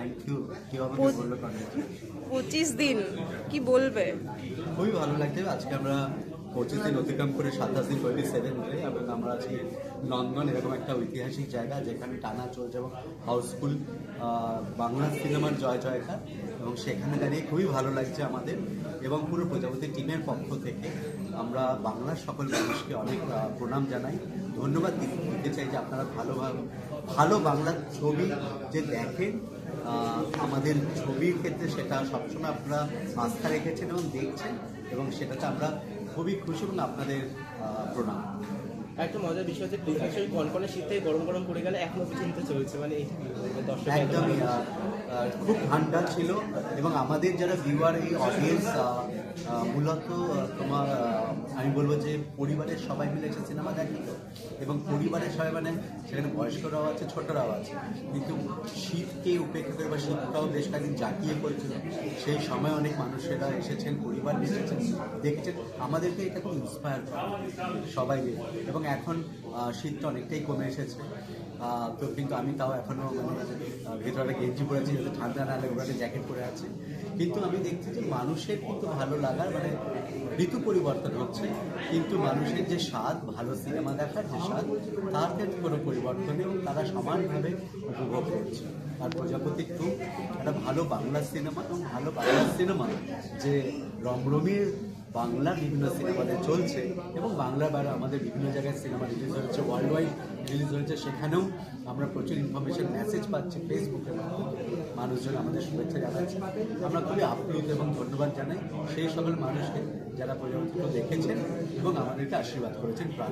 Thank you. কেউ আমাকে বললো কংগ্রেচুলেশন। 25 দিন কি বলবে? খুবই ভালো লাগছে। আজকে আমরা 25 দিন অতিক্রম করে 27 দিন 27 এবং আমরা আজকে নন্দন এরকম একটা ঐতিহাসিক জায়গা যেখানে টানা চলছে এবং হাউসফুল বাংলা সিনেমার জয় জয়কার, এবং সেখানে দাঁড়িয়ে খুবই ভালো লাগছে আমাদের এবং পুরো প্রজাপতি টিমের পক্ষ থেকে আমরা বাংলার সকল মানুষকে অনেক প্রণাম জানাই, ধন্যবাদ দিতে চাই যে আপনারা ভালো বাংলার ছবি যে দেখেন। আমাদের ছবির ক্ষেত্রে সেটা সবসময় আপনারা আস্থা রেখেছেন এবং দেখছেন, এবং সেটাতে আমরা খুবই খুশি এবং আপনাদের প্রণাম। একটা মজার বিষয় হচ্ছে পৃথিবী কনকনে শীত থেকে গরম গরম পড়ে গেলে এখনো পর্যন্ত চলছে, মানে দর্শক একদমই খুব ঠান্ডা ছিল এবং আমাদের যারা ভিউয়ার এই অডিয়েন্স মূলত তোমার আমি বলবো যে পরিবারের সবাই মিলে একটা সিনেমা দেখে তো, এবং পরিবারের সবাই মানে সেখানে বয়স্করাও আছে ছোটরাও আছে, কিন্তু শীতকে উপেক্ষা করে বা শীতটাও বেশ কয়েকদিন জাঁকিয়ে পড়েছিল, সেই সময় অনেক মানুষেরা এসেছেন, পরিবার এসেছেন, দেখেছেন, আমাদেরকে এটা খুব ইন্সপায়ার করে সবাই মিলে। এবং এখন শীতটা অনেকটাই কমে এসেছে, তো কিন্তু আমি তাও এখনও মানে ভেতরে গেঞ্জি পরেছি যাতে ঠান্ডা না লাগে, ওখানে জ্যাকেট পরে আছে। কিন্তু আমি দেখছি যে মানুষের কিন্তু ভালো লাগার মানে ঋতু পরিবর্তন হচ্ছে, কিন্তু মানুষের যে স্বাদ ভালো সিনেমা দেখার যে স্বাদ তার ক্ষেত্রে কোনো পরিবর্তন নেই, এবং তারা সমানভাবে উপভোগ করছে। আর প্রজাপতি 2 একটা ভালো বাংলা সিনেমা, এবং ভালো বাংলা সিনেমা যে রমরমির বাংলার বিভিন্ন সিনেমাতে চলছে এবং বাংলার বাইরে আমাদের বিভিন্ন জায়গায় সিনেমা রিলিজ হচ্ছে, ওয়ার্ল্ড ওয়াইড রিলিজ হয়েছে, সেখানেও আমরা প্রচুর ইনফরমেশন মেসেজ পাচ্ছি ফেসবুকের মাধ্যমে, মানুষজন আমাদের শুভেচ্ছা জানাচ্ছে। আমরা খুবই আপ্লুত এবং ধন্যবাদ জানাই সেই সকল মানুষকে যারা প্রজাপতি দেখেছেন এবং আমাদেরকে আশীর্বাদ করেছেন প্রাণ।